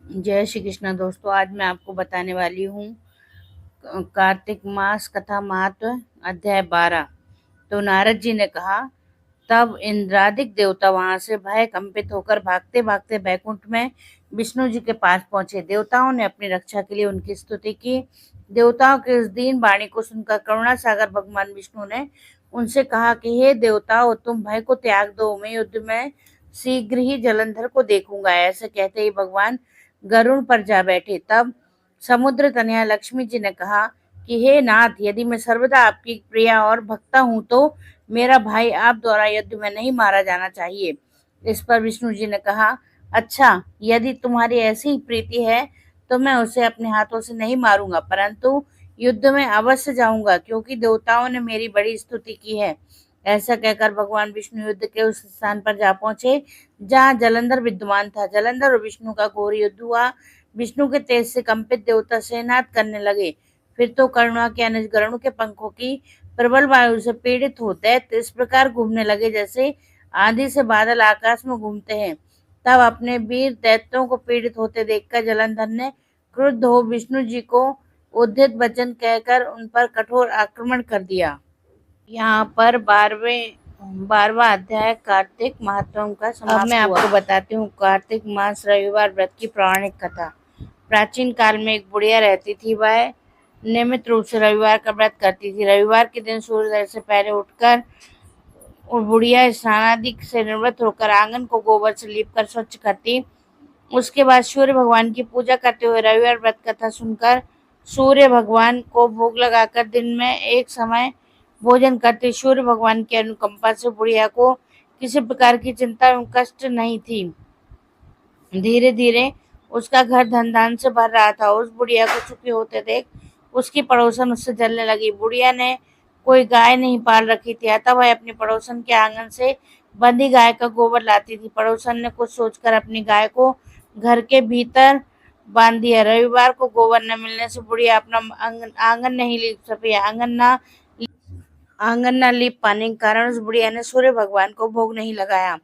जय श्री कृष्ण दोस्तों। आज मैं आपको बताने वाली हूँ कार्तिक मास कथा महत्व अध्याय 12। तो नारद जी ने कहा, तब इंद्रादिक देवता वहां से भय कंपित होकर भागते भागते बैकुंठ में विष्णु जी के पास पहुंचे। देवताओं ने अपनी रक्षा के लिए उनकी स्तुति की। देवताओं के इस दीन वाणी को सुनकर करुणा सागर भगवान विष्णु ने उनसे कहा कि हे देवताओं, तुम भय को त्याग दो, मैं युद्ध में शीघ्र ही जलंधर को देखूंगा। ऐसे कहते ही भगवान गरुड़ पर जा बैठे। तब समुद्र तनया लक्ष्मी जी ने कहा कि हे नाथ, यदि मैं सर्वदा आपकी प्रिया और भक्ता हूँ तो मेरा भाई आप द्वारा युद्ध में नहीं मारा जाना चाहिए। इस पर विष्णु जी ने कहा, अच्छा, यदि तुम्हारी ऐसी ही प्रीति है तो मैं उसे अपने हाथों से नहीं मारूंगा, परंतु युद्ध में अवश्य जाऊंगा, क्योंकि देवताओं ने मेरी बड़ी स्तुति की है। ऐसा कहकर भगवान विष्णु युद्ध के उस स्थान पर जा पहुंचे जहाँ जलंधर विद्यमान था। जलंधर और विष्णु का घोर युद्ध हुआ। विष्णु के तेज से कंपित देवता सेनाद करने लगे। फिर तो करुणा के अनुज गरुड़ के पंखों की प्रबल वायु से पीड़ित हो दैत्य इस प्रकार घूमने लगे जैसे आंधी से बादल आकाश में घूमते हैं। तब अपने वीर दैत्यों को पीड़ित होते देखकर जलंधर ने क्रुद्ध हो विष्णु जी को उद्धत वचन कहकर उन पर कठोर आक्रमण कर दिया। यहाँ पर 12वां अध्याय कार्तिक महात्म का समाप्त। अब मैं आपको बताती हूँ कार्तिक मास रविवार व्रत की पौराणिक कथा। प्राचीन काल में एक बुढ़िया रहती थी। वह नियमित रूप से रविवार का व्रत करती थी। रविवार के दिन सूर्योदय से पहले उठकर और बुढ़िया स्नानादि से निवृत्त होकर आंगन को गोबर से लीपकर स्वच्छ करती। उसके बाद सूर्य भगवान की पूजा करते हुए रविवार व्रत कथा सुनकर सूर्य भगवान को भोग लगाकर दिन में एक समय भोजन करती। सूर्य भगवान की अनुकंपा से बुढ़िया को किसी प्रकार की चिंता एवं कष्ट नहीं थी। धीरे धीरे उसका घर धन धान से भर रहा था। उस बुढ़िया को सुखी होते देख उसकी पड़ोसन उससे जलने लगी। बुढ़िया ने कोई गाय नहीं पाल रखी थी, अतः वह अपनी पड़ोसन के आंगन से बंधी गाय का गोबर लाती थी। पड़ोसन ने कुछ सोचकर अपनी गाय को घर के भीतर बांध दिया। रविवार को गोबर न मिलने से बुढ़िया अपना आंगन नहीं लीप सकी। आंगन न लीप पाने के कारण उस बुढ़िया ने सूर्य भगवान को भोग नहीं लगाया।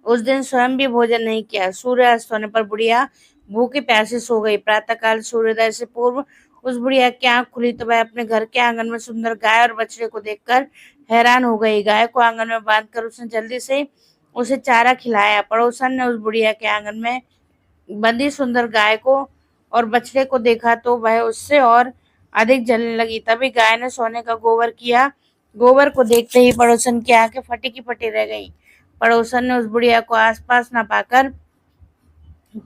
उस दिन स्वयं भी भोजन नहीं किया। सूर्य अस्त होने पर बुढ़िया भूखी प्यासी सो गई। प्रातःकाल सूर्योदय से पूर्व उस बुढ़िया की आंख खुली तो वह अपने घर के आंगन में सुंदर गाय और बछड़े को देखकर हैरान हो गई। गाय को आंगन में बांधकर उसने जल्दी से उसे चारा खिलाया। पड़ोसन ने उस बुढ़िया के आंगन में बंदी सुंदर गाय को और बछड़े को देखा तो वह उससे और अधिक जलने लगी। तभी गाय ने सोने का गोबर किया। गोबर को देखते ही पड़ोसन की आंखें फटी की फटी रह गई। पड़ोसन ने उस बुढ़िया को आसपास न पाकर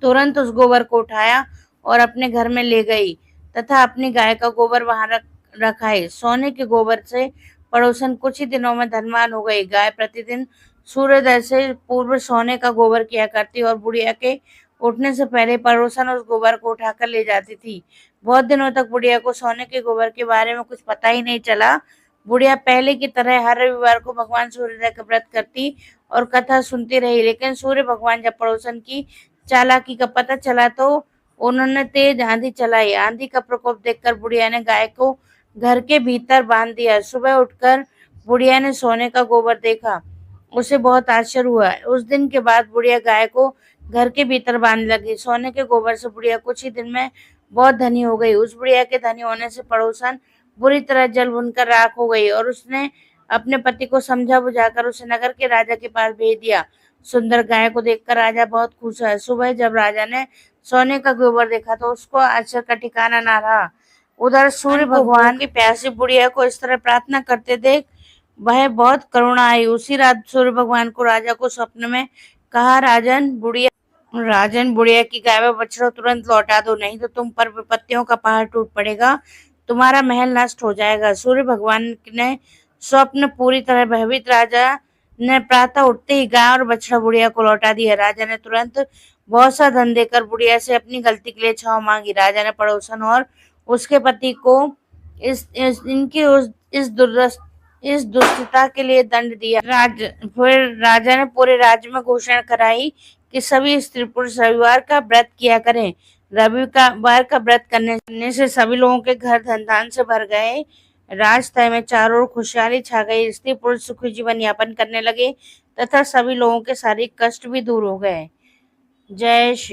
तुरंत उस गोबर को उठाया और अपने घर में ले गई तथा अपनी गाय का गोबर वहां रखाई। सोने के गोबर से पड़ोसन कुछ ही दिनों में धनवान हो गई। गाय प्रतिदिन सूर्योदय से पूर्व सोने का गोबर किया करती और बुढ़िया के उठने से पहले पड़ोसन उस गोबर को उठाकर ले जाती थी। बहुत दिनों तक बुढ़िया को सोने के गोबर के बारे में कुछ पता ही नहीं चला। बुढ़िया पहले की तरह हर रविवार को भगवान सूर्योदय का व्रत करती और कथा सुनती रही। लेकिन सूर्य भगवान जब पड़ोसन की चालाकी का पता चला तो उन्होंने तेज आंधी चलाई। आंधी का प्रकोप देखकर बुढ़िया ने गाय को घर के भीतर बांध दिया। सुबह उठकर बुढ़िया ने सोने का गोबर देखा। उसे बहुत आश्चर्य हुआ। उस दिन के बाद बुढ़िया गाय को घर के भीतर बांधने लगी। सोने के गोबर से बुढ़िया कुछ ही दिन में बहुत धनी हो गई। उस बुढ़िया के धनी होने से पड़ोसन बुरी तरह जल भुनकर राख हो गई और उसने अपने पति को समझा बुझाकर उसे नगर के राजा के पास भेज दिया। सुंदर गाय को देखकर राजा बहुत खुश हुआ। सुबह जब राजा ने सोने का गोबर देखा तो उसको आश्चर्य का ठिकाना ना रहा। उधर सूर्य भगवान की प्यासी बुढ़िया को इस तरह प्रार्थना करते देख वह बहुत करुणा आई। उसी रात सूर्य भगवान को राजा को स्वप्न में कहा, राजन बुढ़िया की गाय व बछड़ा तुरंत लौटा दो, नहीं तो तुम पर विपत्तियों का पहाड़ टूट पड़ेगा, तुम्हारा महल नष्ट हो जाएगा। सूर्य भगवान ने स्वप्न पूरी तरह भयभीत राजा ने प्रातः उठते ही गाय और बछड़ा बुढ़िया को लौटा दिया। राजा ने तुरंत बहुत सा धन देकर बुढ़िया से अपनी गलती के लिए क्षमा मांगी। राजा ने पड़ोसन और उसके पति को इस दुष्टता के लिए दंड दिया। फिर राजा ने पूरे राज्य में घोषणा कराई कि सभी स्त्री पुरुष रविवार का व्रत किया करें। रविवार का व्रत करने से सभी लोगों के घर धन धान से भर गए। राजतय में चारों ओर खुशहाली छा गई। स्त्री पुरुष सुखी जीवन यापन करने लगे तथा सभी लोगों के शारीरिक कष्ट भी दूर हो गए। जय श्री